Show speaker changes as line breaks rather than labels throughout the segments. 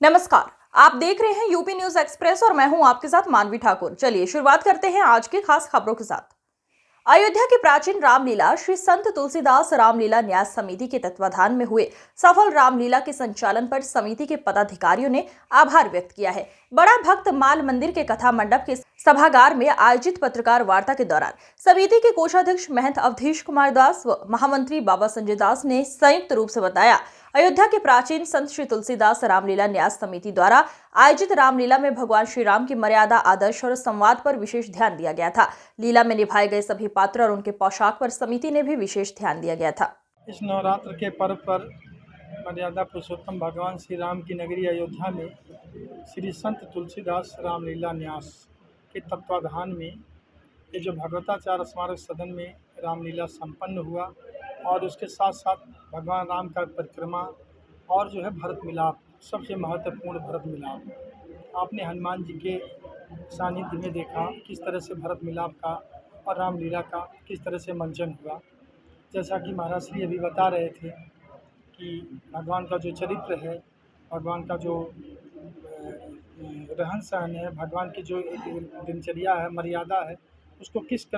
नमस्कार। आप देख रहे हैं यूपी न्यूज एक्सप्रेस और मैं हूं आपके साथ मानवी ठाकुर। चलिए शुरुआत करते हैं आज की खास खबरों के साथ। अयोध्या की प्राचीन रामलीला श्री संत तुलसीदास रामलीला न्यास समिति के तत्वाधान में हुए सफल रामलीला के संचालन पर समिति के पदाधिकारियों ने आभार व्यक्त किया है। बड़ा भक्त माल मंदिर के कथा मंडप के सभागार में आयोजित पत्रकार वार्ता के दौरान समिति के कोषाध्यक्ष महंत अवधेश कुमार दास व महामंत्री बाबा संजय दास ने संयुक्त रूप से बताया, अयोध्या के प्राचीन संत श्री तुलसीदास रामलीला न्यास समिति द्वारा आयोजित रामलीला में भगवान श्री राम की मर्यादा, आदर्श और संवाद पर विशेष ध्यान दिया गया था। लीला में निभाए गए सभी पात्र और उनके पोशाक पर समिति ने भी विशेष ध्यान दिया गया था।
इस नवरात्र के पर्व पर मर्यादा पुरुषोत्तम भगवान श्री राम की नगरी अयोध्या में श्री संत तुलसीदास रामलीला न्यास के तत्वाधान में ये जो भगवताचार्य स्मारक सदन में रामलीला संपन्न हुआ और उसके साथ साथ भगवान राम का परिक्रमा और जो है भरत मिलाप, सबसे महत्वपूर्ण भरत मिलाप आपने हनुमान जी के सानिध्य में देखा किस तरह से भरत मिलाप का और रामलीला का किस तरह से मंचन हुआ। जैसा कि महाराज श्री अभी बता रहे थे कि भगवान का जो चरित्र है, भगवान का जो रहन सहन है, भगवान की जो एक दिनचर्या है, मर्यादा है, उसको किस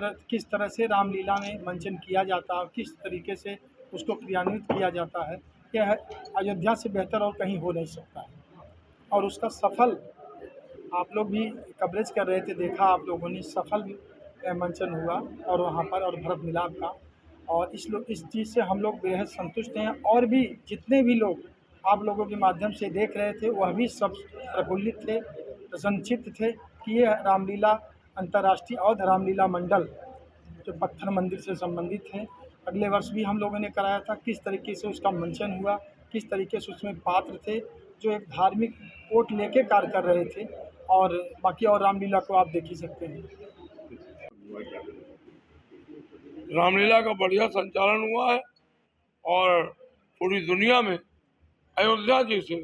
तरह से रामलीला में मंचन किया जाता है, किस तरीके से उसको क्रियान्वित किया जाता है, यह अयोध्या से बेहतर और कहीं हो नहीं सकता है। और उसका सफल आप लोग भी कवरेज कर रहे थे, देखा आप लोगों ने, सफल मंचन हुआ और वहाँ पर और भरत मिलाप का। और इस चीज़ से हम लोग बेहद संतुष्ट हैं और भी जितने भी लोग आप लोगों के माध्यम से देख रहे थे वह भी सब प्रफुल्लित थे, प्रसन्नचित्त थे कि ये रामलीला अंतर्राष्ट्रीय अवध रामलीला मंडल जो पत्थर मंदिर से संबंधित है, अगले वर्ष भी हम लोगों ने कराया था। किस तरीके से उसका मंचन हुआ, किस तरीके से उसमें पात्र थे जो एक धार्मिक कोट लेके कार्य कर रहे थे। और बाकी और रामलीला को आप देख ही सकते हैं।
रामलीला का बढ़िया संचालन हुआ है और पूरी दुनिया में अयोध्या जी से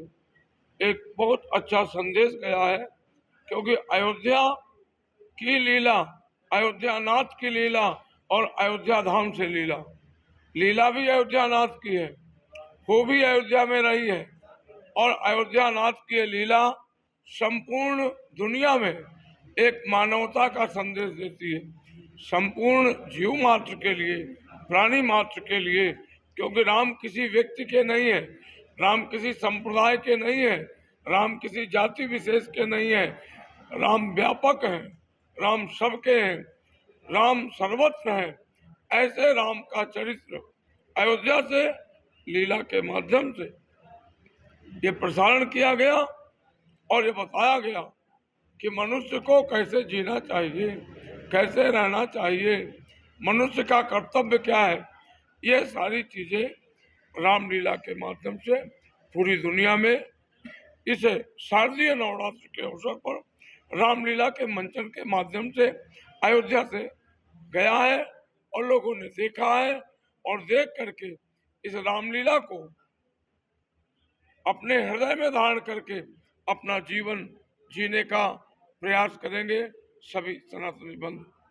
एक बहुत अच्छा संदेश गया है, क्योंकि अयोध्या की लीला, अयोध्या नाथ की लीला और अयोध्या धाम से लीला, लीला भी अयोध्या नाथ की है, वो भी अयोध्या में रही है और अयोध्या नाथ की लीला संपूर्ण दुनिया में एक मानवता का संदेश देती है, संपूर्ण जीव मात्र के लिए, प्राणी मात्र के लिए। क्योंकि राम किसी व्यक्ति के नहीं है, राम किसी संप्रदाय के नहीं है, राम किसी जाति विशेष के नहीं है, राम व्यापक है, राम सबके हैं, राम सर्वत्र है। ऐसे राम का चरित्र अयोध्या से लीला के माध्यम से ये प्रसारण किया गया और ये बताया गया कि मनुष्य को कैसे जीना चाहिए, कैसे रहना चाहिए, मनुष्य का कर्तव्य क्या है। ये सारी चीजें रामलीला के माध्यम से पूरी दुनिया में इस शारदीय नवरात्र के अवसर पर रामलीला के मंचन के माध्यम से अयोध्या से गया है और लोगों ने देखा है और देख करके इस रामलीला को अपने हृदय में धारण करके अपना जीवन जीने का प्रयास करेंगे सभी सनातनी बंधु।